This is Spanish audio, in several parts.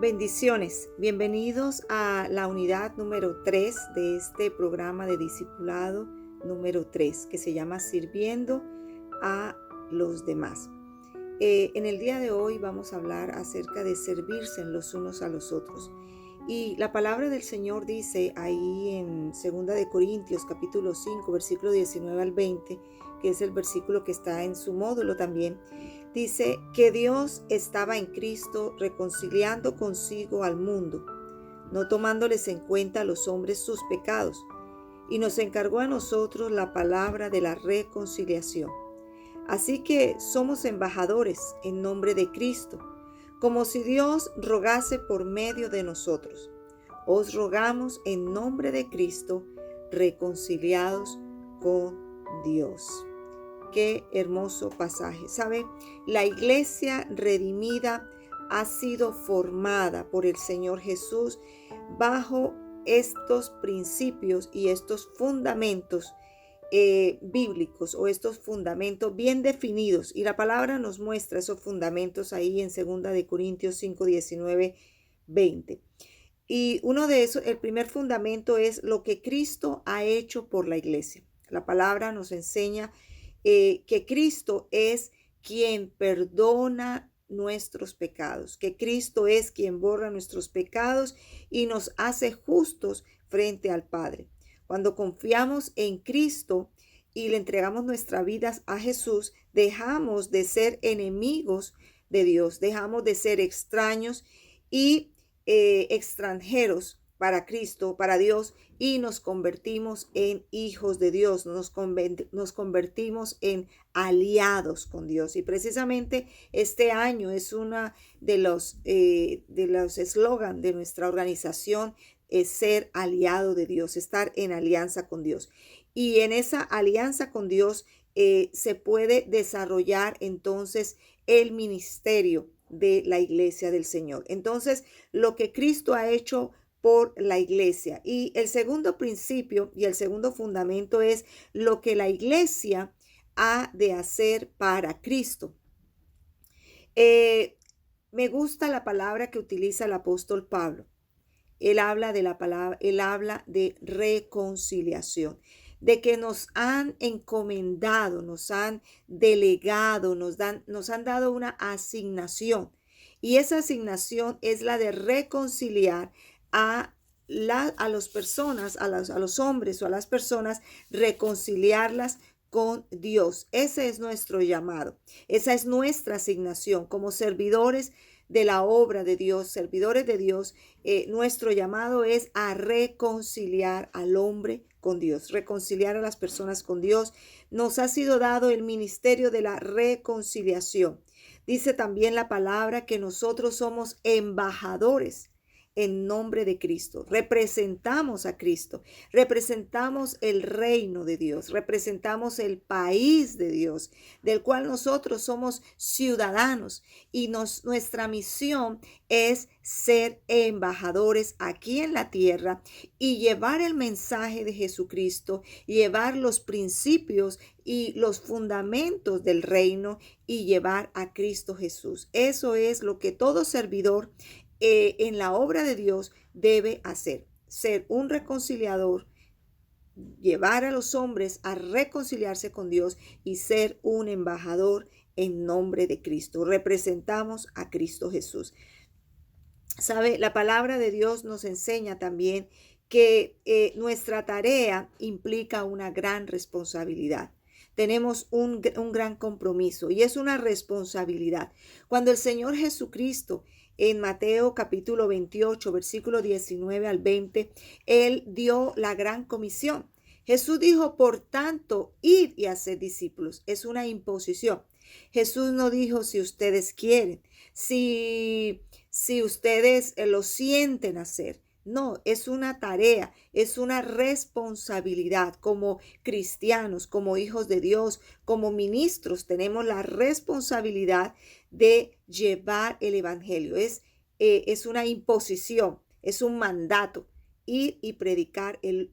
Bendiciones, bienvenidos a la unidad número 3 de este programa de discipulado número 3 que se llama Sirviendo a los demás. En el día de hoy vamos a hablar acerca de servirse los unos a los otros. Y la palabra del Señor dice ahí en 2 de Corintios capítulo 5 versículo 19 al 20, que es el versículo que está en su módulo también. Dice que Dios estaba en Cristo reconciliando consigo al mundo, no tomándoles en cuenta a los hombres sus pecados, y nos encargó a nosotros la palabra de la reconciliación. Así que somos embajadores en nombre de Cristo, como si Dios rogase por medio de nosotros. Os rogamos en nombre de Cristo, reconciliados con Dios. Qué hermoso pasaje. ¿Sabe? La iglesia redimida ha sido formada por el Señor Jesús bajo estos principios y estos fundamentos bíblicos, o estos fundamentos bien definidos, y la palabra nos muestra esos fundamentos ahí en 2 de Corintios 5, 19, 20. Y uno de esos, el primer fundamento es lo que Cristo ha hecho por la iglesia. La palabra nos enseña que Cristo es quien perdona nuestros pecados, que Cristo es quien borra nuestros pecados y nos hace justos frente al Padre. Cuando confiamos en Cristo y le entregamos nuestras vidas a Jesús, dejamos de ser enemigos de Dios, dejamos de ser extraños y extranjeros para Cristo, para Dios, y nos convertimos en hijos de Dios, nos convertimos en aliados con Dios. Y precisamente este año es una de los eslogan de nuestra organización, es ser aliado de Dios, estar en alianza con Dios. Y en esa alianza con Dios se puede desarrollar entonces el ministerio de la iglesia del Señor. Entonces, lo que Cristo ha hecho por la iglesia. Y el segundo principio y el segundo fundamento es lo que la iglesia ha de hacer para Cristo. Me gusta la palabra que utiliza el apóstol Pablo. Él habla de reconciliación, de que nos han encomendado, nos han delegado, nos han dado una asignación. Y esa asignación es la de reconciliar a las personas, a los hombres o a las personas, reconciliarlas con Dios. Ese es nuestro llamado. Esa es nuestra asignación como servidores de la obra de Dios, servidores de Dios. Nuestro llamado es a reconciliar al hombre con Dios, reconciliar a las personas con Dios. Nos ha sido dado el ministerio de la reconciliación. Dice también la palabra que nosotros somos embajadores en nombre de Cristo. Representamos a Cristo, representamos el reino de Dios, representamos el país de Dios, del cual nosotros somos ciudadanos, y nuestra misión es ser embajadores aquí en la tierra y llevar el mensaje de Jesucristo, llevar los principios y los fundamentos del reino y llevar a Cristo Jesús. Eso es lo que todo servidor en la obra de Dios debe hacer: ser un reconciliador, llevar a los hombres a reconciliarse con Dios y ser un embajador en nombre de Cristo. Representamos a Cristo Jesús. ¿Sabe? La palabra de Dios nos enseña también que nuestra tarea implica una gran responsabilidad. Tenemos un gran compromiso y es una responsabilidad. Cuando el Señor Jesucristo, en Mateo capítulo 28, versículo 19 al 20, Él dio la gran comisión. Jesús dijo: por tanto, id y haced discípulos. Es una imposición. Jesús no dijo si ustedes quieren, si ustedes lo sienten hacer. No, es una tarea, es una responsabilidad. Como cristianos, como hijos de Dios, como ministros, tenemos la responsabilidad de llevar el evangelio. Es una imposición, es un mandato: ir y predicar el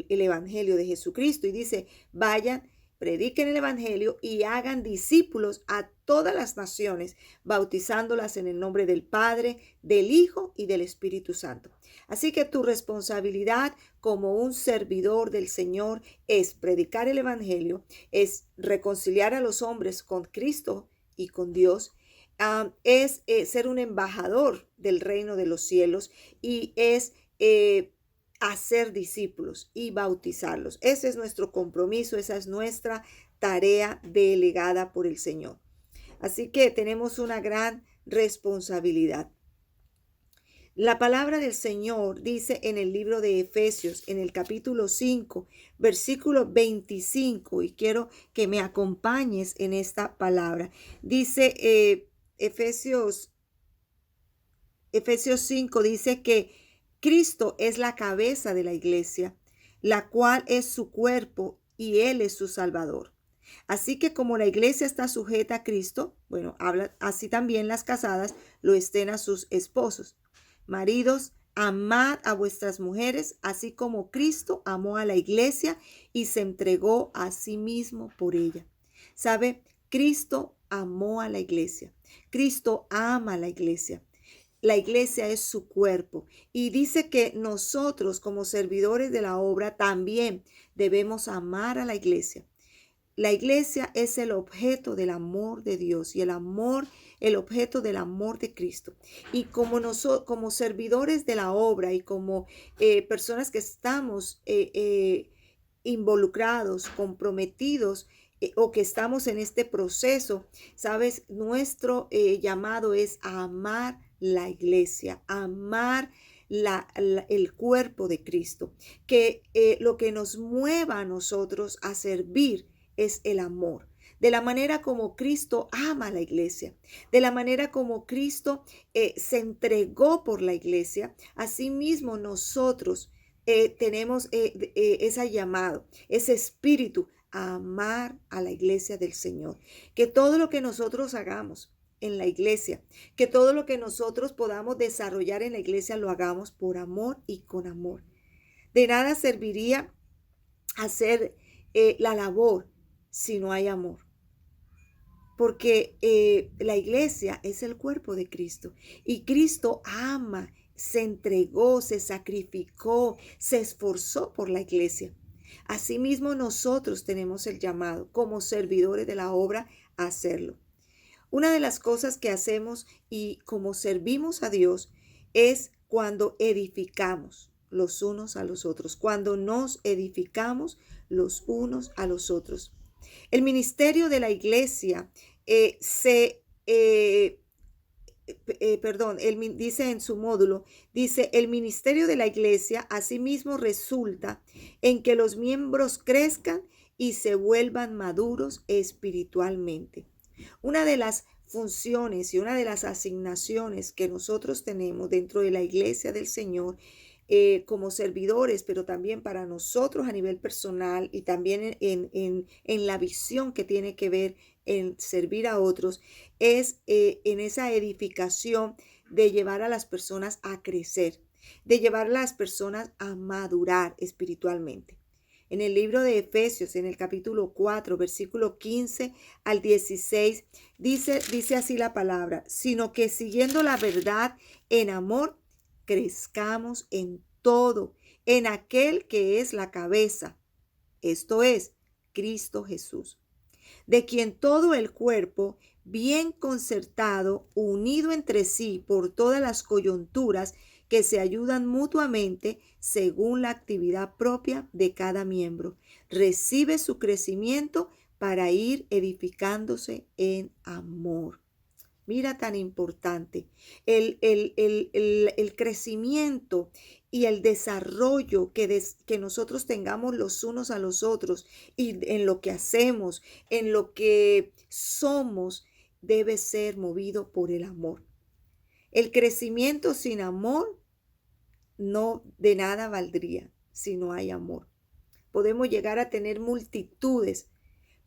evangelio de Jesucristo. Y dice: vayan prediquen el Evangelio y hagan discípulos a todas las naciones, bautizándolas en el nombre del Padre, del Hijo y del Espíritu Santo. Así que tu responsabilidad como un servidor del Señor es predicar el Evangelio, es reconciliar a los hombres con Cristo y con Dios, es ser un embajador del reino de los cielos y es hacer discípulos y bautizarlos. Ese es nuestro compromiso, esa es nuestra tarea delegada por el Señor. Así que tenemos una gran responsabilidad. La palabra del Señor dice en el libro de Efesios, en el capítulo 5, versículo 25, y quiero que me acompañes en esta palabra. Dice Efesios 5, dice que Cristo es la cabeza de la iglesia, la cual es su cuerpo y Él es su Salvador. Así que como la iglesia está sujeta a Cristo, bueno, habla así también las casadas lo estén a sus esposos. Maridos, amad a vuestras mujeres, así como Cristo amó a la iglesia y se entregó a sí mismo por ella. ¿Sabe? Cristo amó a la iglesia. Cristo ama a la iglesia. La iglesia es su cuerpo y dice que nosotros como servidores de la obra también debemos amar a la iglesia. La iglesia es el objeto del amor de Dios y el objeto del amor de Cristo. Y como nosotros, como servidores de la obra y como personas que estamos involucrados, comprometidos o que estamos en este proceso, sabes, nuestro llamado es a amar la iglesia, a amar el cuerpo de Cristo, que lo que nos mueva a nosotros a servir es el amor. De la manera como Cristo ama a la iglesia, de la manera como Cristo se entregó por la iglesia, asimismo nosotros tenemos ese llamado, ese espíritu a amar a la iglesia del Señor. Que todo lo que nosotros hagamos en la iglesia, que todo lo que nosotros podamos desarrollar en la iglesia lo hagamos por amor y con amor. De nada serviría hacer la labor si no hay amor. Porque la iglesia es el cuerpo de Cristo y Cristo ama, se entregó, se sacrificó, se esforzó por la iglesia. Asimismo, nosotros tenemos el llamado como servidores de la obra a hacerlo. Una de las cosas que hacemos y como servimos a Dios es cuando edificamos los unos a los otros, cuando nos edificamos los unos a los otros. El ministerio de la iglesia dice en su módulo, dice, el ministerio de la iglesia asimismo resulta en que los miembros crezcan y se vuelvan maduros espiritualmente. Una de las funciones y una de las asignaciones que nosotros tenemos dentro de la iglesia del Señor como servidores, pero también para nosotros a nivel personal y también en la visión que tiene que ver en servir a otros, es en esa edificación de llevar a las personas a crecer, de llevar a las personas a madurar espiritualmente. En el libro de Efesios, en el capítulo 4, versículo 15 al 16, dice así la palabra, sino que siguiendo la verdad en amor, crezcamos en todo, en aquel que es la cabeza, esto es, Cristo Jesús, de quien todo el cuerpo, bien concertado, unido entre sí por todas las coyunturas que se ayudan mutuamente según la actividad propia de cada miembro, recibe su crecimiento para ir edificándose en amor. Mira tan importante el crecimiento y el desarrollo que nosotros tengamos los unos a los otros y en lo que hacemos, en lo que somos, debe ser movido por el amor. El crecimiento sin amor no de nada valdría si no hay amor. Podemos llegar a tener multitudes,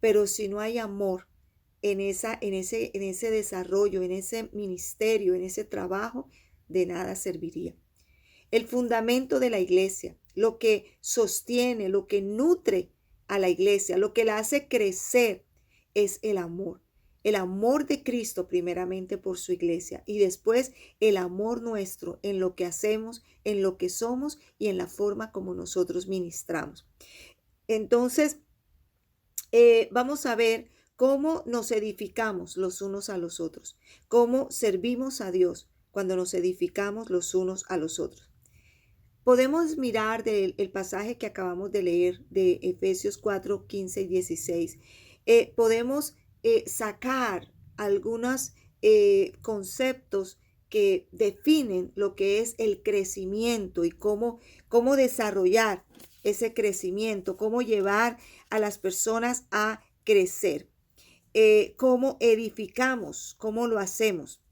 pero si no hay amor en ese desarrollo, en ese ministerio, en ese trabajo, de nada serviría. El fundamento de la iglesia, lo que sostiene, lo que nutre a la iglesia, lo que la hace crecer es el amor de Cristo primeramente por su iglesia y después el amor nuestro en lo que hacemos, en lo que somos y en la forma como nosotros ministramos. Entonces, vamos a ver cómo nos edificamos los unos a los otros, cómo servimos a Dios cuando nos edificamos los unos a los otros. Podemos mirar del el pasaje que acabamos de leer de Efesios 4, 15 y 16. Podemos sacar algunos conceptos que definen lo que es el crecimiento y cómo desarrollar ese crecimiento, cómo llevar a las personas a crecer, cómo edificamos, cómo lo hacemos.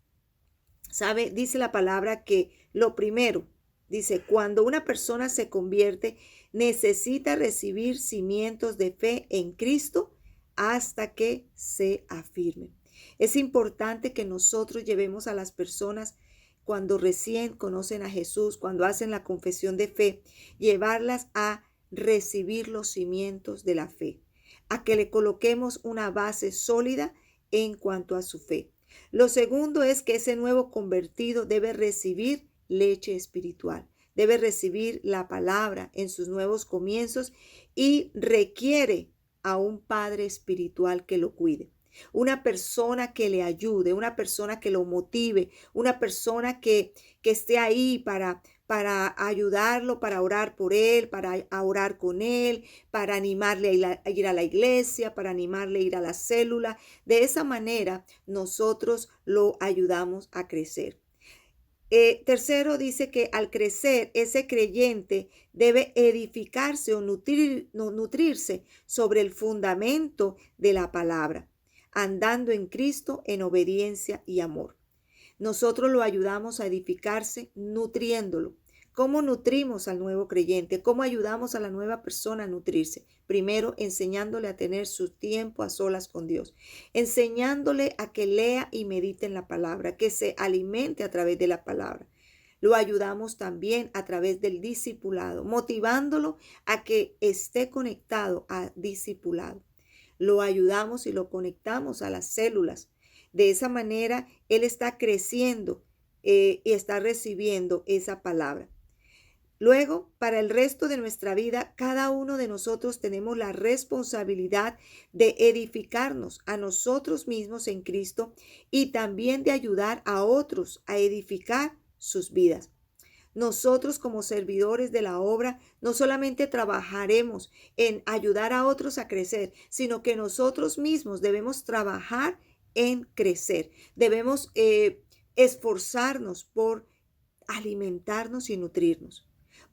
¿Sabe? Dice la palabra que lo primero, dice, cuando una persona se convierte, necesita recibir cimientos de fe en Cristo hasta que se afirme. Es importante que nosotros llevemos a las personas cuando recién conocen a Jesús, cuando hacen la confesión de fe, llevarlas a recibir los cimientos de la fe, a que le coloquemos una base sólida en cuanto a su fe. Lo segundo es que ese nuevo convertido debe recibir leche espiritual, debe recibir la palabra en sus nuevos comienzos y requiere a un padre espiritual que lo cuide. Una persona que le ayude, una persona que lo motive, una persona que esté ahí para ayudarlo, para orar por él, para orar con él, para animarle a ir a la iglesia, para animarle a ir a la célula. De esa manera nosotros lo ayudamos a crecer. Tercero, dice que al crecer ese creyente debe edificarse o nutrirse sobre el fundamento de la palabra, andando en Cristo en obediencia y amor. Nosotros lo ayudamos a edificarse nutriéndolo. ¿Cómo nutrimos al nuevo creyente? ¿Cómo ayudamos a la nueva persona a nutrirse? Primero, enseñándole a tener su tiempo a solas con Dios, enseñándole a que lea y medite en la palabra, que se alimente a través de la palabra. Lo ayudamos también a través del discipulado, motivándolo a que esté conectado a discipulado. Lo ayudamos y lo conectamos a las células. De esa manera, él está creciendo y está recibiendo esa palabra. Luego, para el resto de nuestra vida, cada uno de nosotros tenemos la responsabilidad de edificarnos a nosotros mismos en Cristo y también de ayudar a otros a edificar sus vidas. Nosotros como servidores de la obra no solamente trabajaremos en ayudar a otros a crecer, sino que nosotros mismos debemos trabajar en crecer. Debemos esforzarnos por alimentarnos y nutrirnos.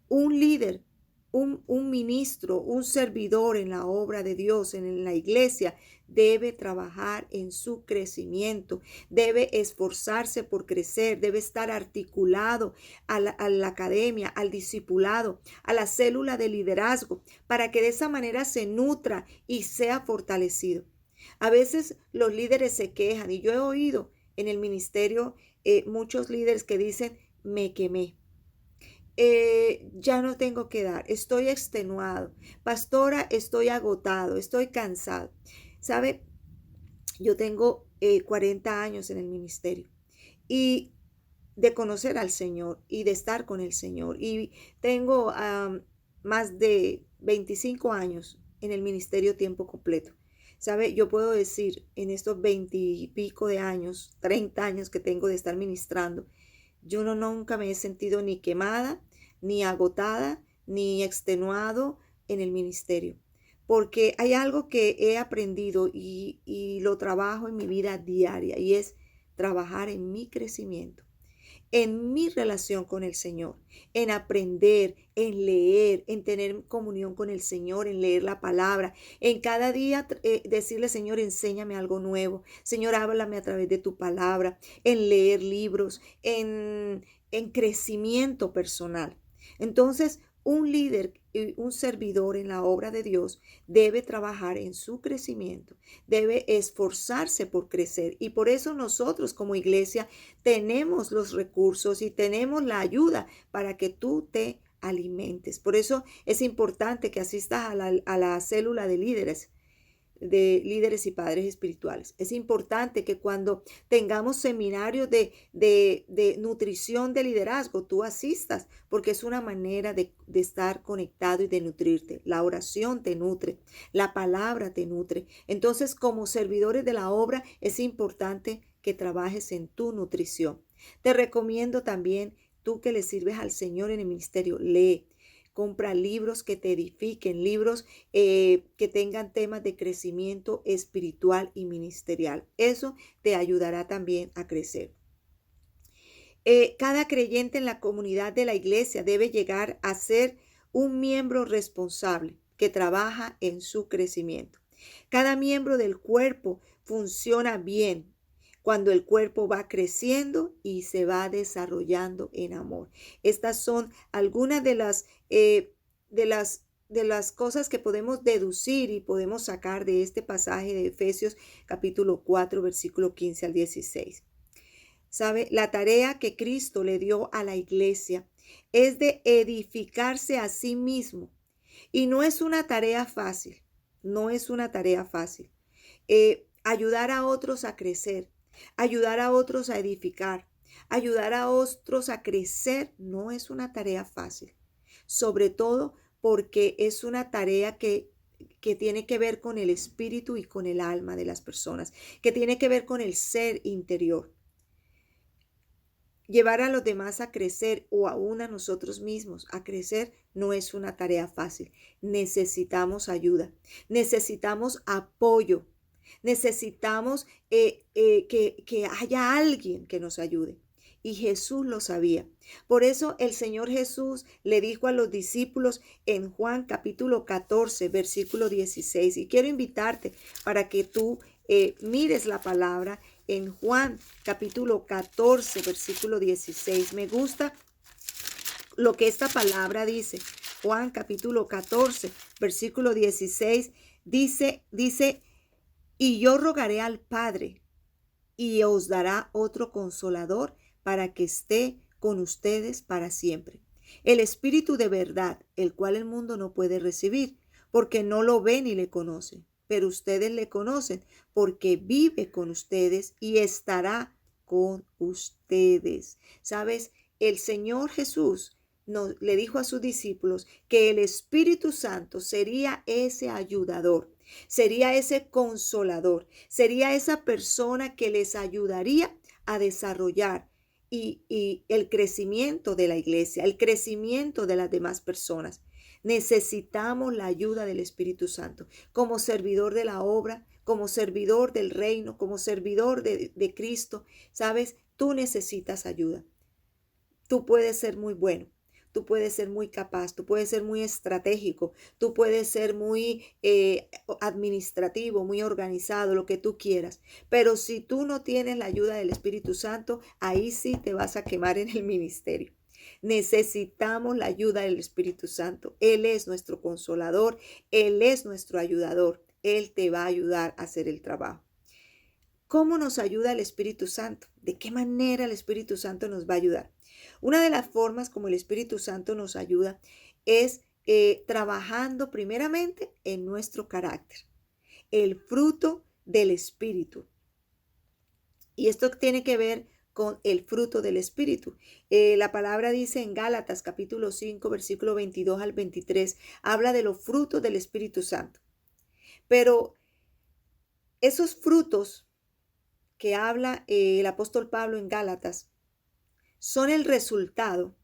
Un líder, un ministro, un servidor en la obra de Dios, en la iglesia, debe trabajar en su crecimiento, debe esforzarse por crecer, debe estar articulado a la academia, al discipulado, a la célula de liderazgo, para que de esa manera se nutra y sea fortalecido. A veces los líderes se quejan y yo he oído en el ministerio muchos líderes que dicen, me quemé. Ya no tengo que dar, estoy extenuado. Pastora, estoy agotado, estoy cansado. ¿Sabe? Yo tengo 40 años en el ministerio y de conocer al Señor y de estar con el Señor. Y tengo más de 25 años en el ministerio tiempo completo. ¿Sabe? Yo puedo decir en estos 20 y pico de años, 30 años que tengo de estar ministrando, yo nunca me he sentido ni quemada, ni agotada, ni extenuado en el ministerio. Porque hay algo que he aprendido y lo trabajo en mi vida diaria y es trabajar en mi crecimiento, en mi relación con el Señor, en aprender, en leer, en tener comunión con el Señor, en leer la palabra, en cada día decirle, Señor, enséñame algo nuevo, Señor, háblame a través de tu palabra, en leer libros, en crecimiento personal. Entonces, un líder y un servidor en la obra de Dios debe trabajar en su crecimiento, debe esforzarse por crecer y por eso nosotros como iglesia tenemos los recursos y tenemos la ayuda para que tú te alimentes. Por eso es importante que asistas a la célula de líderes y padres espirituales. Es importante que cuando tengamos seminarios de nutrición de liderazgo, tú asistas, porque es una manera de estar conectado y de nutrirte. La oración te nutre, la palabra te nutre. Entonces, como servidores de la obra, es importante que trabajes en tu nutrición. Te recomiendo también, tú que le sirves al Señor en el ministerio, lee. Compra libros que te edifiquen, libros que tengan temas de crecimiento espiritual y ministerial. Eso te ayudará también a crecer. Cada creyente en la comunidad de la iglesia debe llegar a ser un miembro responsable que trabaja en su crecimiento. Cada miembro del cuerpo funciona bien cuando el cuerpo va creciendo y se va desarrollando en amor. Estas son algunas de las cosas que podemos deducir y podemos sacar de este pasaje de Efesios capítulo 4, versículo 15 al 16. ¿Sabe? La tarea que Cristo le dio a la iglesia es de edificarse a sí mismo. Y no es una tarea fácil, no es una tarea fácil. Ayudar a otros a crecer, ayudar a otros a edificar, ayudar a otros a crecer no es una tarea fácil. Sobre todo porque es una tarea que tiene que ver con el espíritu y con el alma de las personas, que tiene que ver con el ser interior. Llevar a los demás a crecer o aún a nosotros mismos a crecer no es una tarea fácil. Necesitamos ayuda, necesitamos apoyo, necesitamos que haya alguien que nos ayude. Y Jesús lo sabía. Por eso el Señor Jesús le dijo a los discípulos en Juan capítulo 14, versículo 16. Y quiero invitarte para que tú mires la palabra en Juan capítulo 14, versículo 16. Me gusta lo que esta palabra dice. Juan capítulo 14, versículo 16 dice, y yo rogaré al Padre y os dará otro consolador para que esté con ustedes para siempre. El Espíritu de verdad, el cual el mundo no puede recibir, porque no lo ve ni le conoce. Pero ustedes le conocen, porque vive con ustedes y estará con ustedes. ¿Sabes? El Señor Jesús le dijo a sus discípulos que el Espíritu Santo sería ese ayudador, sería ese consolador, sería esa persona que les ayudaría a desarrollar y el crecimiento de la iglesia, el crecimiento de las demás personas. Necesitamos la ayuda del Espíritu Santo como servidor de la obra, como servidor del reino, como servidor de Cristo. ¿Sabes? Tú necesitas ayuda. Tú puedes ser muy bueno. Tú puedes ser muy capaz, tú puedes ser muy estratégico, tú puedes ser muy administrativo, muy organizado, lo que tú quieras. Pero si tú no tienes la ayuda del Espíritu Santo, ahí sí te vas a quemar en el ministerio. Necesitamos la ayuda del Espíritu Santo. Él es nuestro consolador, Él es nuestro ayudador. Él te va a ayudar a hacer el trabajo. ¿Cómo nos ayuda el Espíritu Santo? ¿De qué manera el Espíritu Santo nos va a ayudar? Una de las formas como el Espíritu Santo nos ayuda es trabajando primeramente en nuestro carácter, el fruto del Espíritu. Y esto tiene que ver con el fruto del Espíritu. La palabra dice en Gálatas capítulo 5, versículo 22 al 23, habla de los frutos del Espíritu Santo. Pero esos frutos que habla el apóstol Pablo en Gálatas son el resultado,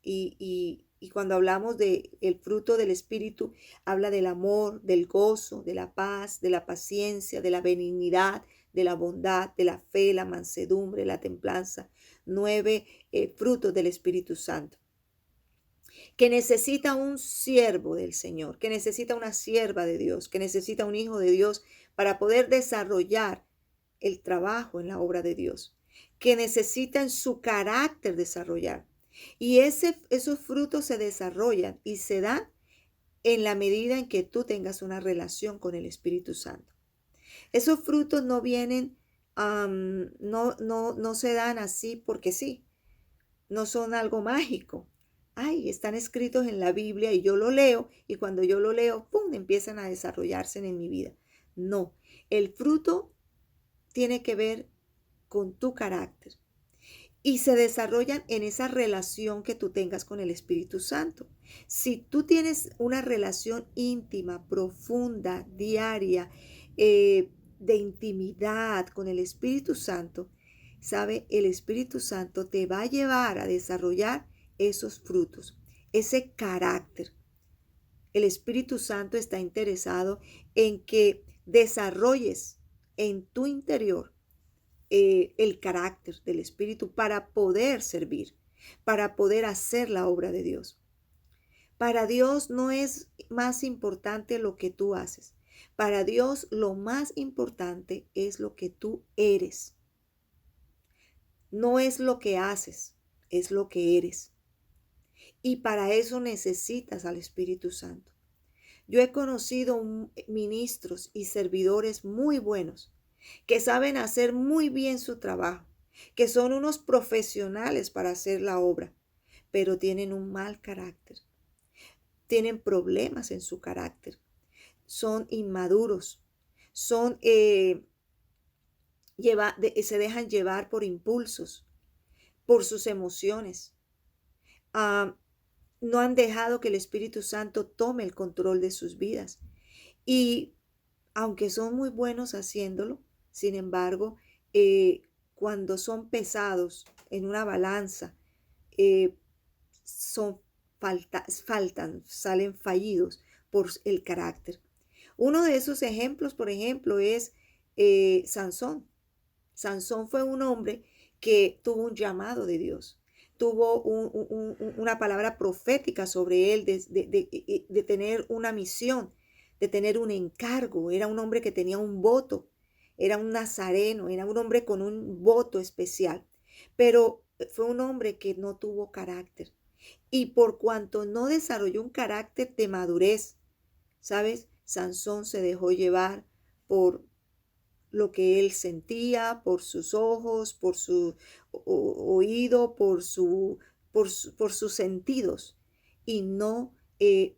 y cuando hablamos de el fruto del Espíritu, habla del amor, del gozo, de la paz, de la paciencia, de la benignidad, de la bondad, de la fe, la mansedumbre, la templanza. 9 frutos del Espíritu Santo. Que necesita un siervo del Señor, que necesita una sierva de Dios, que necesita un hijo de Dios para poder desarrollar el trabajo en la obra de Dios, que necesita en su carácter desarrollar. Y esos frutos se desarrollan y se dan en la medida en que tú tengas una relación con el Espíritu Santo. Esos frutos no vienen, no se dan así porque sí, no son algo mágico. ay, están escritos en la Biblia y yo lo leo y cuando yo lo leo, ¡pum!, empiezan a desarrollarse en mi vida. No, el fruto tiene que ver con tu carácter y se desarrollan en esa relación que tú tengas con el Espíritu Santo. Si tú tienes una relación íntima, profunda, diaria, de intimidad con el Espíritu Santo, ¿sabe? El Espíritu Santo te va a llevar a desarrollar esos frutos, ese carácter. El Espíritu Santo está interesado en que desarrolles en tu interior el carácter del Espíritu para poder servir, para poder hacer la obra de Dios. Para Dios no es más importante lo que tú haces. Para Dios lo más importante es lo que tú eres. No es lo que haces, es lo que eres. Y para eso necesitas al Espíritu Santo. Yo he conocido ministros y servidores muy buenos que saben hacer muy bien su trabajo, que son unos profesionales para hacer la obra, pero tienen un mal carácter, tienen problemas en su carácter, son inmaduros, son, se dejan llevar por impulsos, por sus emociones. Ah, no han dejado que el Espíritu Santo tome el control de sus vidas. Y aunque son muy buenos haciéndolo, sin embargo, cuando son pesados en una balanza, eh, son salen fallidos por el carácter. Uno de esos ejemplos, por ejemplo, es Sansón. Sansón fue un hombre que tuvo un llamado de Dios, tuvo una palabra profética sobre él de tener una misión, de tener un encargo. Era un hombre que tenía un voto, era un nazareno, era un hombre con un voto especial, pero fue un hombre que no tuvo carácter. Y por cuanto no desarrolló un carácter de madurez, ¿sabes? Sansón se dejó llevar por lo que él sentía, por sus ojos, por su oído, por sus sentidos y no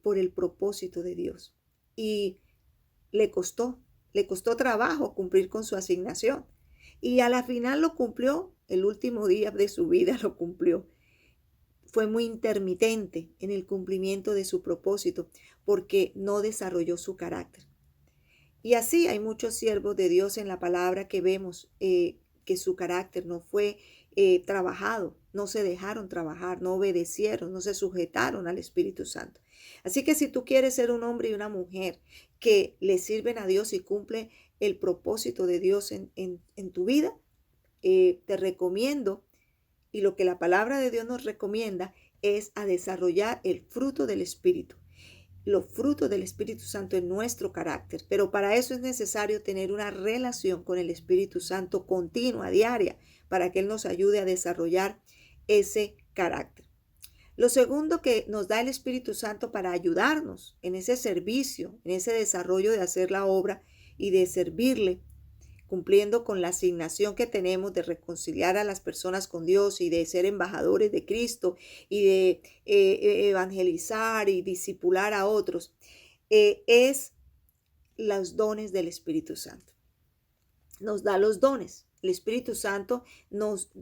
por el propósito de Dios. Y le costó trabajo cumplir con su asignación. Y a la final lo cumplió, el último día de su vida lo cumplió. Fue muy intermitente en el cumplimiento de su propósito porque no desarrolló su carácter. Y así hay muchos siervos de Dios en la palabra que vemos que su carácter no fue trabajado, no se dejaron trabajar, no obedecieron, no se sujetaron al Espíritu Santo. Así que si tú quieres ser un hombre y una mujer que le sirven a Dios y cumple el propósito de Dios en tu vida, te recomiendo, y lo que la palabra de Dios nos recomienda, es a desarrollar el fruto del Espíritu, los frutos del Espíritu Santo en nuestro carácter. Pero para eso es necesario tener una relación con el Espíritu Santo continua, diaria, para que Él nos ayude a desarrollar ese carácter. Lo segundo que nos da el Espíritu Santo para ayudarnos en ese servicio, en ese desarrollo de hacer la obra y de servirle, cumpliendo con la asignación que tenemos de reconciliar a las personas con Dios y de ser embajadores de Cristo y de evangelizar y discipular a otros, es los dones del Espíritu Santo. Nos da los dones. El Espíritu Santo nos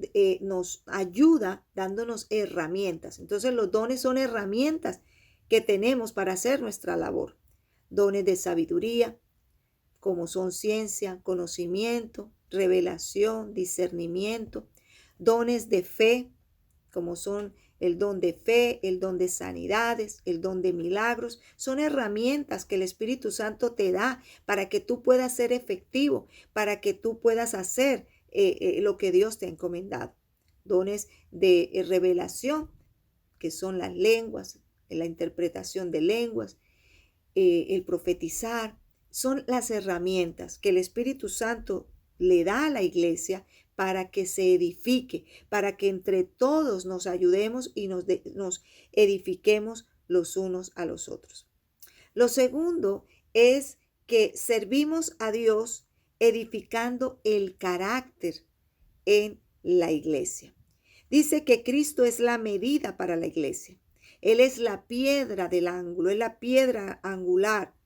ayuda dándonos herramientas. Entonces los dones son herramientas que tenemos para hacer nuestra labor. Dones de sabiduría, como son ciencia, conocimiento, revelación, discernimiento, dones de fe, como son el don de fe, el don de sanidades, el don de milagros. Son herramientas que el Espíritu Santo te da para que tú puedas ser efectivo, para que tú puedas hacer lo que Dios te ha encomendado. Dones de revelación, que son las lenguas, la interpretación de lenguas, el profetizar. Son las herramientas que el Espíritu Santo le da a la iglesia para que se edifique, para que entre todos nos ayudemos y nos edifiquemos los unos a los otros. Lo segundo es que servimos a Dios edificando el carácter en la iglesia. Dice que Cristo es la medida para la iglesia. Él es la piedra del ángulo, es la piedra angular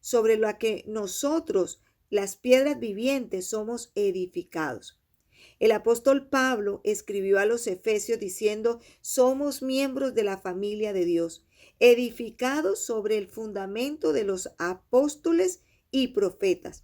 sobre la que nosotros, las piedras vivientes, somos edificados. El apóstol Pablo escribió a los Efesios diciendo, somos miembros de la familia de Dios, edificados sobre el fundamento de los apóstoles y profetas,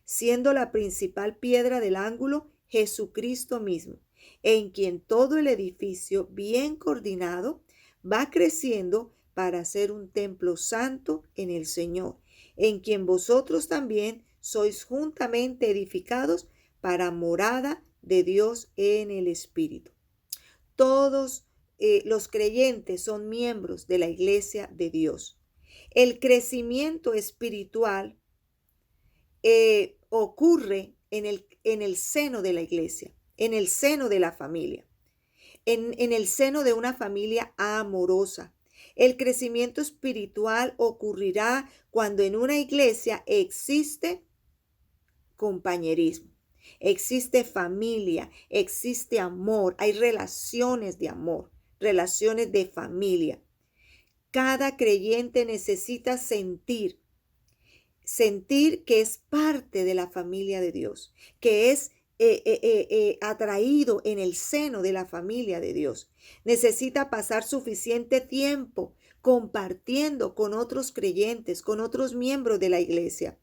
siendo la principal piedra del ángulo Jesucristo mismo, en quien todo el edificio bien coordinado va creciendo para ser un templo santo en el Señor, en quien vosotros también sois juntamente edificados para morada de Dios en el Espíritu. Todos los creyentes son miembros de la iglesia de Dios. El crecimiento espiritual ocurre en el seno de la iglesia, en el seno de la familia, en el seno de una familia amorosa. El crecimiento espiritual ocurrirá cuando en una iglesia existe compañerismo, existe familia, existe amor, hay relaciones de amor, relaciones de familia. Cada creyente necesita sentir que es parte de la familia de Dios, que es atraído en el seno de la familia de Dios. Necesita pasar suficiente tiempo compartiendo con otros creyentes, con otros miembros de la iglesia.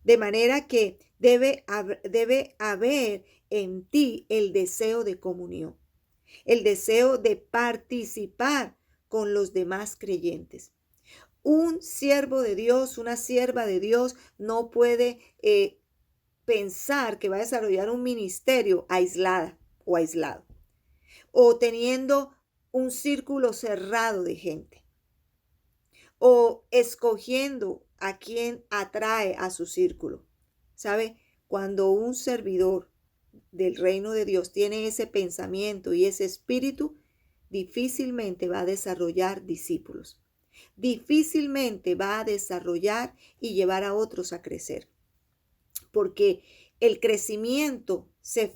De manera que debe haber en ti el deseo de comunión, el deseo de participar con los demás creyentes. Un siervo de Dios, una sierva de Dios no puede pensar que va a desarrollar un ministerio aislada o aislado o teniendo un círculo cerrado de gente o escogiendo a quien atrae a su círculo. ¿Sabe? Cuando un servidor del reino de Dios tiene ese pensamiento y ese espíritu, difícilmente va a desarrollar discípulos. Difícilmente va a desarrollar y llevar a otros a crecer. Porque el crecimiento se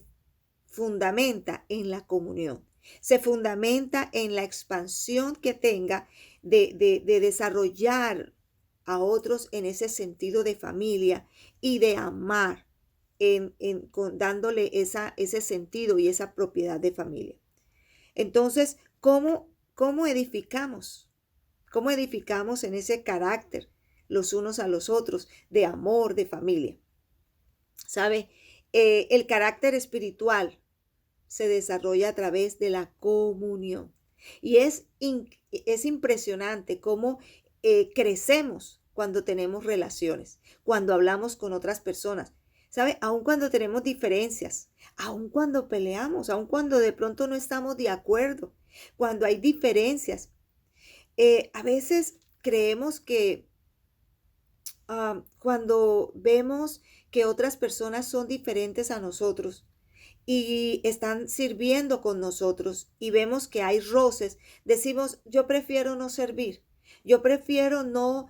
fundamenta en la comunión, se fundamenta en la expansión que tenga de desarrollar a otros en ese sentido de familia y de amar, dándole ese sentido y esa propiedad de familia. Entonces, ¿cómo edificamos? ¿Cómo edificamos en ese carácter los unos a los otros de amor, de familia? ¿Sabe? El carácter espiritual se desarrolla a través de la comunión. Y es impresionante cómo crecemos cuando tenemos relaciones, cuando hablamos con otras personas. ¿Sabe? Aun cuando tenemos diferencias, aun cuando peleamos, aun cuando de pronto no estamos de acuerdo, cuando hay diferencias. A veces creemos que cuando vemos que otras personas son diferentes a nosotros y están sirviendo con nosotros y vemos que hay roces, decimos, yo prefiero no servir. Yo prefiero no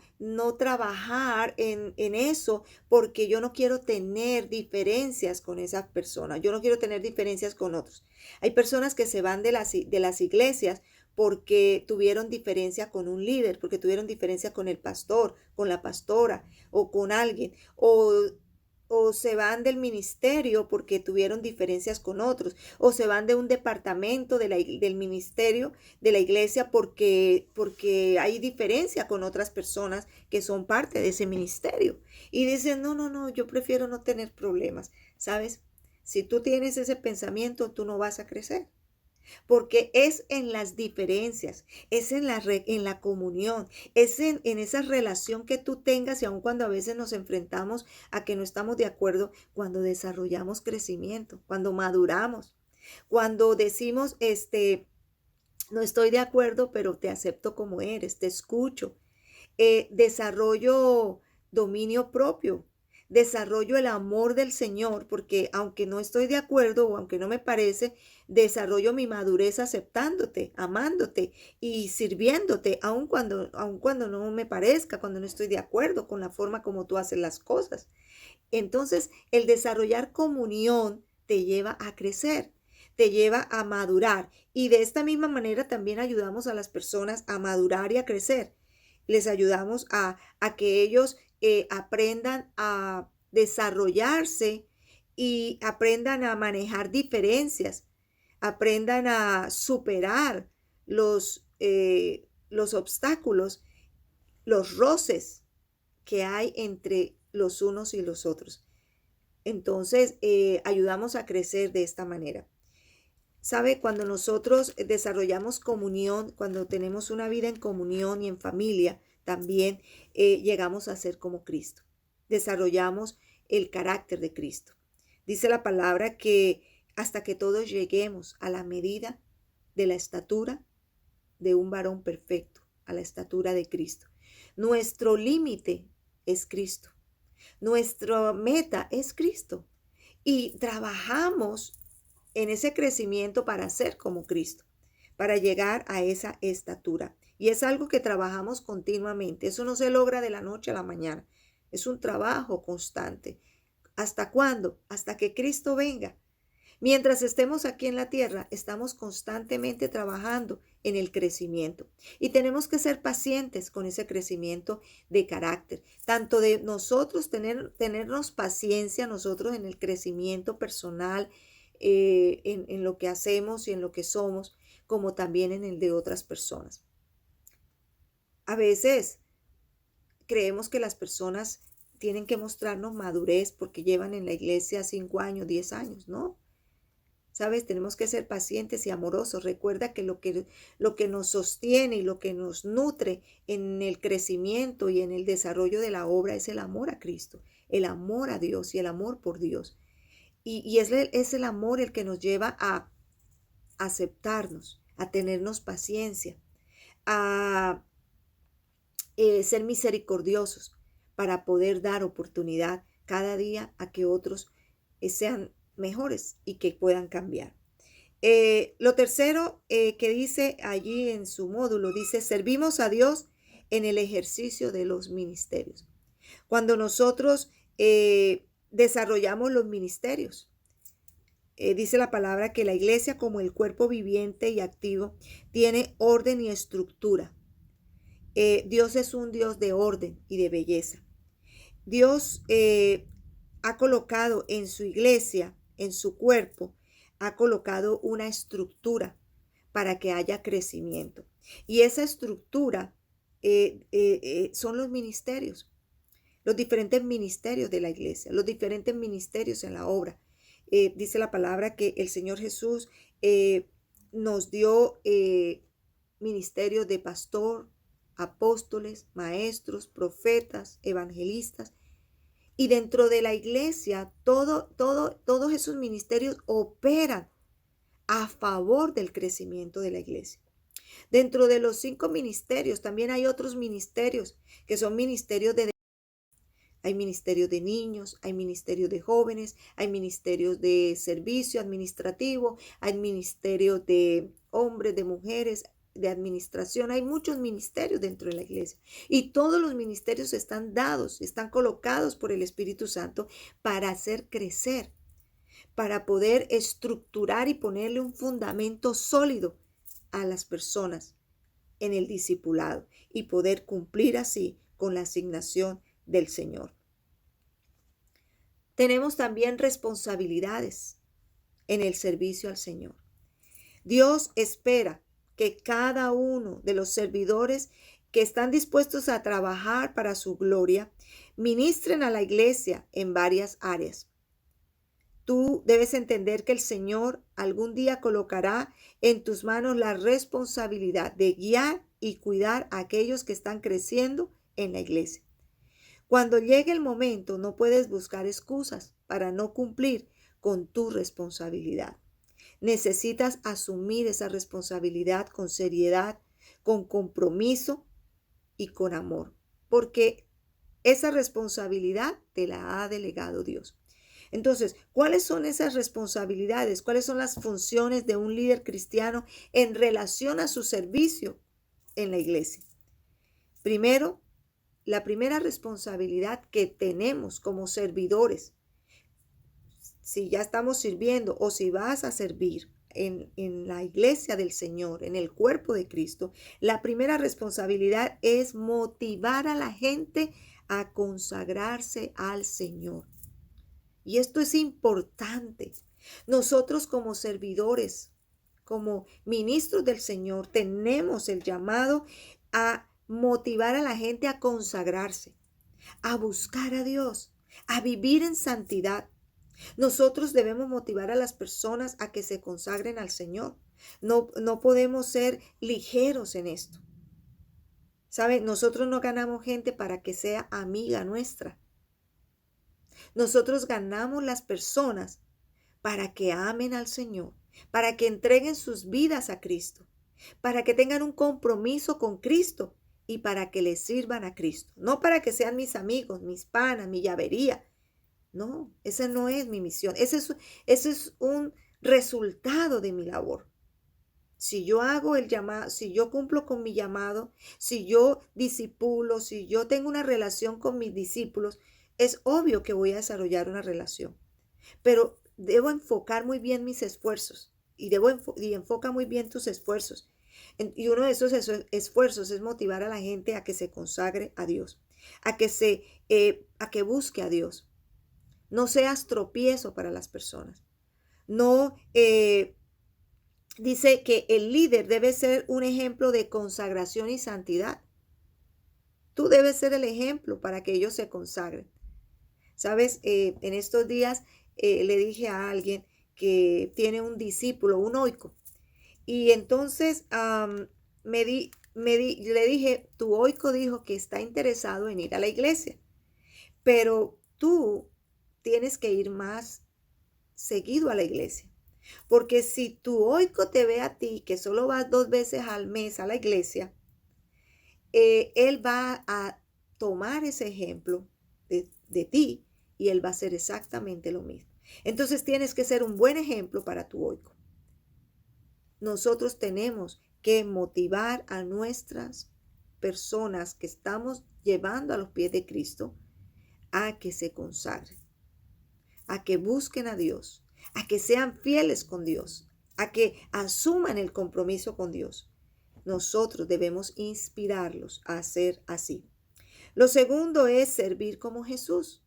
trabajar en eso porque yo no quiero tener diferencias con esas personas. Yo no quiero tener diferencias con otros. Hay personas que se van de las iglesias porque tuvieron diferencia con un líder, porque tuvieron diferencia con el pastor, con la pastora o con alguien, o se van del ministerio porque tuvieron diferencias con otros, o se van de un departamento del ministerio de la iglesia porque hay diferencia con otras personas que son parte de ese ministerio. Y dicen, no, yo prefiero no tener problemas. ¿Sabes? Si tú tienes ese pensamiento, tú no vas a crecer. Porque es en las diferencias, es en la comunión, es en esa relación que tú tengas y aun cuando a veces nos enfrentamos a que no estamos de acuerdo, cuando desarrollamos crecimiento, cuando maduramos, cuando decimos, no estoy de acuerdo, pero te acepto como eres, te escucho, desarrollo dominio propio. Desarrollo el amor del Señor, porque aunque no estoy de acuerdo o aunque no me parece, desarrollo mi madurez aceptándote, amándote y sirviéndote, aun cuando no me parezca, cuando no estoy de acuerdo con la forma como tú haces las cosas. Entonces, el desarrollar comunión te lleva a crecer, te lleva a madurar. Y de esta misma manera también ayudamos a las personas a madurar y a crecer. Les ayudamos a que ellos aprendan a desarrollarse y aprendan a manejar diferencias, aprendan a superar los obstáculos, los roces que hay entre los unos y los otros. Entonces, ayudamos a crecer de esta manera. ¿Sabe? Cuando nosotros desarrollamos comunión, cuando tenemos una vida en comunión y en familia, también llegamos a ser como Cristo. Desarrollamos el carácter de Cristo. Dice la palabra que hasta que todos lleguemos a la medida de la estatura de un varón perfecto, a la estatura de Cristo. Nuestro límite es Cristo. Nuestra meta es Cristo. Y trabajamos en ese crecimiento para ser como Cristo, para llegar a esa estatura. Y es algo que trabajamos continuamente. Eso no se logra de la noche a la mañana. Es un trabajo constante. ¿Hasta cuándo? Hasta que Cristo venga. Mientras estemos aquí en la tierra, estamos constantemente trabajando en el crecimiento y tenemos que ser pacientes con ese crecimiento de carácter, tanto de nosotros tenernos paciencia nosotros en el crecimiento personal, en lo que hacemos y en lo que somos, como también en el de otras personas. A veces creemos que las personas tienen que mostrarnos madurez porque llevan en la iglesia 5 años, 10 años, ¿no? ¿Sabes? Tenemos que ser pacientes y amorosos. Recuerda que lo que nos sostiene y lo que nos nutre en el crecimiento y en el desarrollo de la obra es el amor a Cristo, el amor a Dios y el amor por Dios. Y es el amor el que nos lleva a aceptarnos, a tenernos paciencia, a ser misericordiosos para poder dar oportunidad cada día a que otros sean mejores y que puedan cambiar. Lo tercero que dice allí en su módulo, dice, servimos a Dios en el ejercicio de los ministerios. Cuando nosotros desarrollamos los ministerios, dice la palabra que la iglesia como el cuerpo viviente y activo tiene orden y estructura. Dios es un Dios de orden y de belleza. Dios ha colocado en su iglesia, en su cuerpo, ha colocado una estructura para que haya crecimiento. Y esa estructura son los ministerios, los diferentes ministerios de la iglesia, los diferentes ministerios en la obra. Dice la palabra que el Señor Jesús nos dio ministerios de pastor, apóstoles, maestros, profetas, evangelistas. Y dentro de la iglesia, todos esos ministerios operan a favor del crecimiento de la iglesia. Dentro de los 5 ministerios también hay otros ministerios que son ministerios hay ministerios de niños, hay ministerios de jóvenes, hay ministerios de servicio administrativo, hay ministerios de hombres, de mujeres, de administración. Hay muchos ministerios dentro de la iglesia y todos los ministerios están dados, están colocados por el Espíritu Santo para hacer crecer, para poder estructurar y ponerle un fundamento sólido a las personas en el discipulado y poder cumplir así con la asignación del Señor. Tenemos también responsabilidades en el servicio al Señor. Dios espera que cada uno de los servidores que están dispuestos a trabajar para su gloria ministren a la iglesia en varias áreas. Tú debes entender que el Señor algún día colocará en tus manos la responsabilidad de guiar y cuidar a aquellos que están creciendo en la iglesia. Cuando llegue el momento, no puedes buscar excusas para no cumplir con tu responsabilidad. Necesitas asumir esa responsabilidad con seriedad, con compromiso y con amor, porque esa responsabilidad te la ha delegado Dios. Entonces, ¿cuáles son esas responsabilidades? ¿Cuáles son las funciones de un líder cristiano en relación a su servicio en la iglesia? Primero, la primera responsabilidad que tenemos como servidores, si ya estamos sirviendo o si vas a servir en la iglesia del Señor, en el cuerpo de Cristo, la primera responsabilidad es motivar a la gente a consagrarse al Señor. Y esto es importante. Nosotros como servidores, como ministros del Señor, tenemos el llamado a motivar a la gente a consagrarse, a buscar a Dios, a vivir en santidad. Nosotros debemos motivar a las personas a que se consagren al Señor. No podemos ser ligeros en esto. ¿Sabe? Nosotros no ganamos gente para que sea amiga nuestra. Nosotros ganamos las personas para que amen al Señor, para que entreguen sus vidas a Cristo, para que tengan un compromiso con Cristo y para que le sirvan a Cristo. No para que sean mis amigos, mis panas, mi llavería. No, esa no es mi misión. Ese es un resultado de mi labor. Si yo hago el llamado, si yo cumplo con mi llamado, si yo discipulo, si yo tengo una relación con mis discípulos, es obvio que voy a desarrollar una relación. Pero debo enfocar muy bien mis esfuerzos y enfoca muy bien tus esfuerzos. Y uno de esos esfuerzos es motivar a la gente a que se consagre a Dios, a que busque a Dios. No seas tropiezo para las personas. No, dice que el líder debe ser un ejemplo de consagración y santidad. Tú debes ser el ejemplo para que ellos se consagren. Sabes, en estos días le dije a alguien que tiene un discípulo, un oico, y entonces le dije, tu oico dijo que está interesado en ir a la iglesia, pero tú tienes que ir más seguido a la iglesia. Porque si tu oico te ve a ti, que solo vas 2 veces al mes a la iglesia, él va a tomar ese ejemplo de ti y él va a hacer exactamente lo mismo. Entonces tienes que ser un buen ejemplo para tu oico. Nosotros tenemos que motivar a nuestras personas que estamos llevando a los pies de Cristo a que se consagren, a que busquen a Dios, a que sean fieles con Dios, a que asuman el compromiso con Dios. Nosotros debemos inspirarlos a ser así. Lo segundo es servir como Jesús.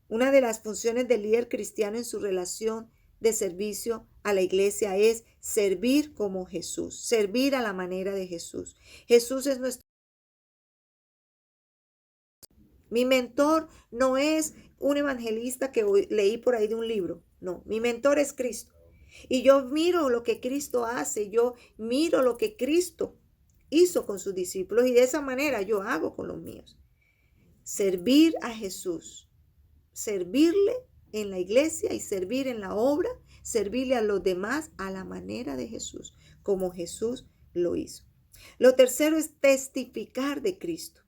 Una de las funciones del líder cristiano en su relación de servicio a la iglesia es servir como Jesús, servir a la manera de Jesús. Jesús es nuestro. Mi mentor no es un evangelista que leí por ahí de un libro. No, mi mentor es Cristo. Y yo miro lo que Cristo hace, yo miro lo que Cristo hizo con sus discípulos y de esa manera yo hago con los míos. Servir a Jesús, servirle en la iglesia y servir en la obra, servirle a los demás a la manera de Jesús, como Jesús lo hizo. Lo tercero es testificar de Cristo.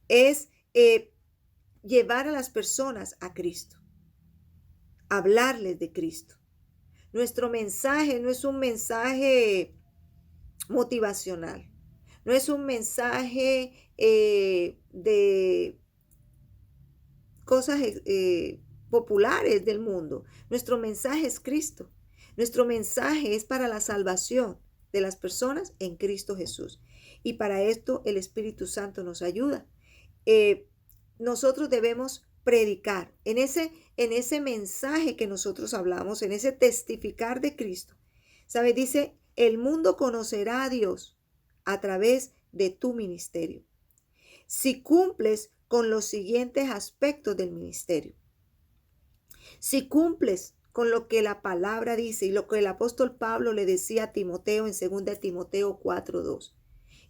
Es llevar a las personas a Cristo, hablarles de Cristo. Nuestro mensaje no es un mensaje motivacional, no es un mensaje de cosas populares del mundo. Nuestro mensaje es Cristo. Nuestro mensaje es para la salvación de las personas en Cristo Jesús. Y para esto el Espíritu Santo nos ayuda. Nosotros debemos predicar en ese mensaje que nosotros hablamos, en ese testificar de Cristo. ¿Sabe? Dice, el mundo conocerá a Dios a través de tu ministerio. Si cumples con los siguientes aspectos del ministerio. Si cumples con lo que la palabra dice y lo que el apóstol Pablo le decía a Timoteo en 2 Timoteo 4:2.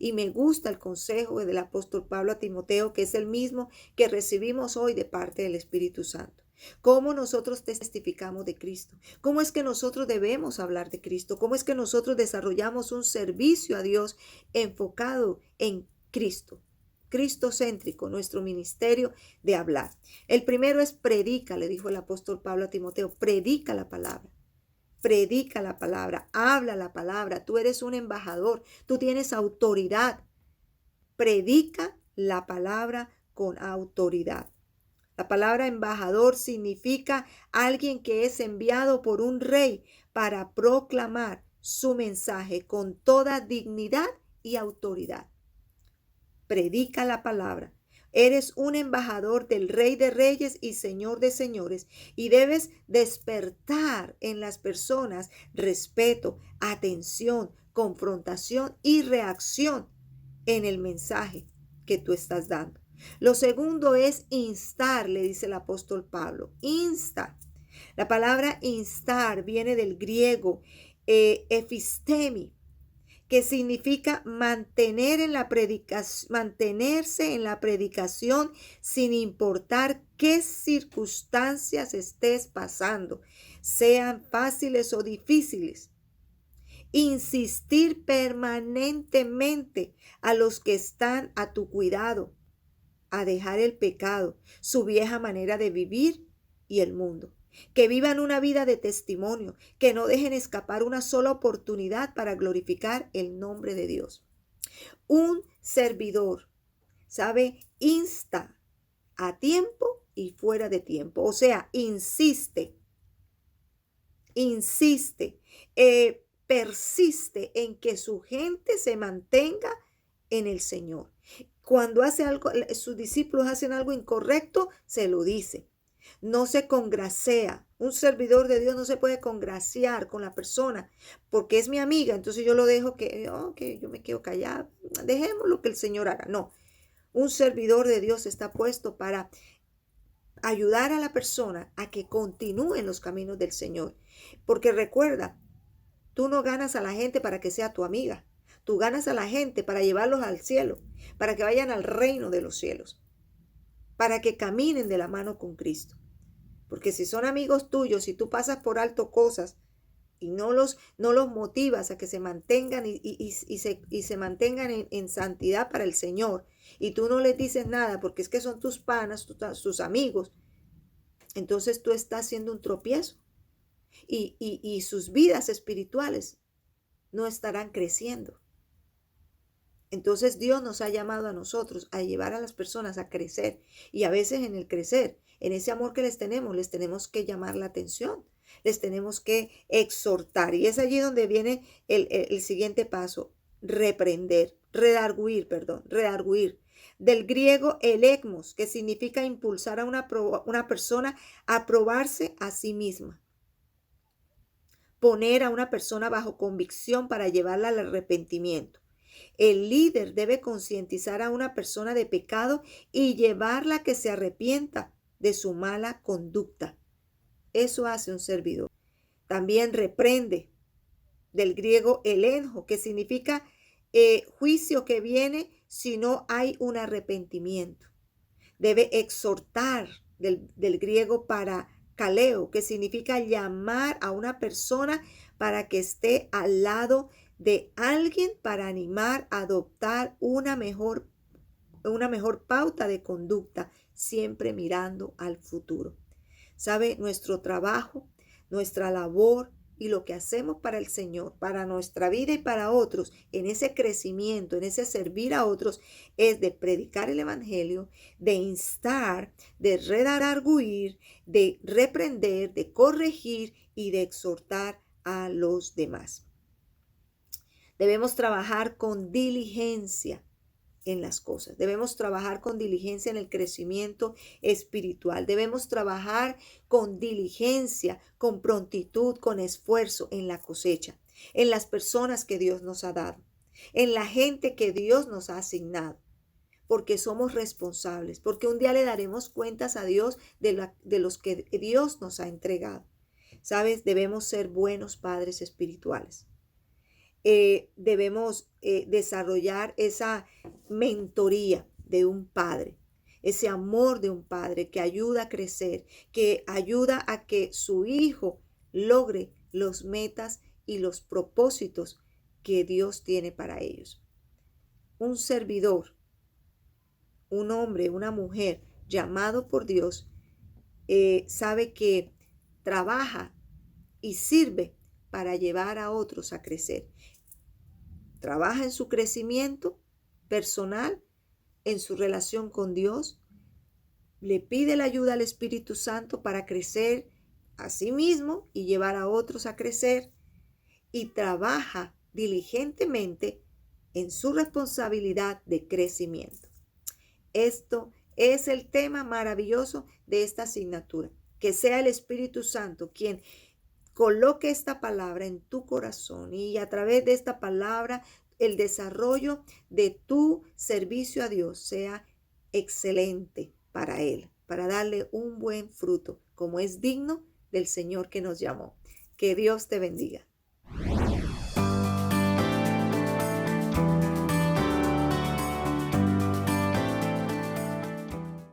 Y me gusta el consejo del apóstol Pablo a Timoteo, que es el mismo que recibimos hoy de parte del Espíritu Santo. ¿Cómo nosotros testificamos de Cristo? ¿Cómo es que nosotros debemos hablar de Cristo? ¿Cómo es que nosotros desarrollamos un servicio a Dios enfocado en Cristo? Cristocéntrico, nuestro ministerio de hablar. El primero es predica, le dijo el apóstol Pablo a Timoteo, predica la palabra. Predica la palabra, habla la palabra. Tú eres un embajador, tú tienes autoridad. Predica la palabra con autoridad. La palabra embajador significa alguien que es enviado por un rey para proclamar su mensaje con toda dignidad y autoridad. Predica la palabra. Eres un embajador del Rey de Reyes y Señor de Señores y debes despertar en las personas respeto, atención, confrontación y reacción en el mensaje que tú estás dando. Lo segundo es instar, le dice el apóstol Pablo. Insta. La palabra instar viene del griego epistemi, que significa mantenerse en la predicación sin importar qué circunstancias estés pasando, sean fáciles o difíciles. Insistir permanentemente a los que están a tu cuidado, a dejar el pecado, su vieja manera de vivir y el mundo. Que vivan una vida de testimonio, que no dejen escapar una sola oportunidad para glorificar el nombre de Dios. Un servidor, ¿sabe? Insta a tiempo y fuera de tiempo. O sea, insiste, persiste en que su gente se mantenga en el Señor. Cuando hace algo, sus discípulos hacen algo incorrecto, se lo dice. No se congracea. Un servidor de Dios no se puede congraciar con la persona porque es mi amiga, entonces yo lo dejo que yo me quedo callado. Dejemos lo que el Señor haga. No, un servidor de Dios está puesto para ayudar a la persona a que continúe en los caminos del Señor. Porque recuerda, tú no ganas a la gente para que sea tu amiga. Tú ganas a la gente para llevarlos al cielo, para que vayan al reino de los cielos, para que caminen de la mano con Cristo. Porque si son amigos tuyos, si tú pasas por alto cosas y no los motivas a que se mantengan y se mantengan en santidad para el Señor, y tú no les dices nada porque es que son tus panas, tus amigos, entonces tú estás haciendo un tropiezo y sus vidas espirituales no estarán creciendo. Entonces Dios nos ha llamado a nosotros a llevar a las personas a crecer, y a veces en el crecer, en ese amor que les tenemos que llamar la atención, les tenemos que exhortar, y es allí donde viene el siguiente paso: redarguir, del griego elegmos, que significa impulsar a una persona a probarse a sí misma, poner a una persona bajo convicción para llevarla al arrepentimiento. El líder debe concientizar a una persona de pecado y llevarla a que se arrepienta de su mala conducta. Eso hace un servidor. También reprende, del griego elenjo, que significa juicio que viene si no hay un arrepentimiento. Debe exhortar, del griego parakaleo, que significa llamar a una persona para que esté al lado de alguien para animar a adoptar una mejor pauta de conducta, siempre mirando al futuro. ¿Sabe? Nuestro trabajo, nuestra labor y lo que hacemos para el Señor, para nuestra vida y para otros, en ese crecimiento, en ese servir a otros, es de predicar el Evangelio, de instar, de redarguir, de reprender, de corregir y de exhortar a los demás. Debemos trabajar con diligencia en las cosas. Debemos trabajar con diligencia en el crecimiento espiritual. Debemos trabajar con diligencia, con prontitud, con esfuerzo en la cosecha, en las personas que Dios nos ha dado, en la gente que Dios nos ha asignado, porque somos responsables, porque un día le daremos cuentas a Dios de los que Dios nos ha entregado. ¿Sabes? Debemos ser buenos padres espirituales. Debemos desarrollar esa mentoría de un padre, ese amor de un padre que ayuda a crecer, que ayuda a que su hijo logre los metas y los propósitos que Dios tiene para ellos. Un servidor, un hombre, una mujer llamado por Dios, sabe que trabaja y sirve para llevar a otros a crecer. Trabaja en su crecimiento personal, en su relación con Dios, le pide la ayuda al Espíritu Santo para crecer a sí mismo y llevar a otros a crecer, y trabaja diligentemente en su responsabilidad de crecimiento. Esto es el tema maravilloso de esta asignatura. Que sea el Espíritu Santo quien coloque esta palabra en tu corazón, y a través de esta palabra el desarrollo de tu servicio a Dios sea excelente para Él, para darle un buen fruto, como es digno del Señor que nos llamó. Que Dios te bendiga.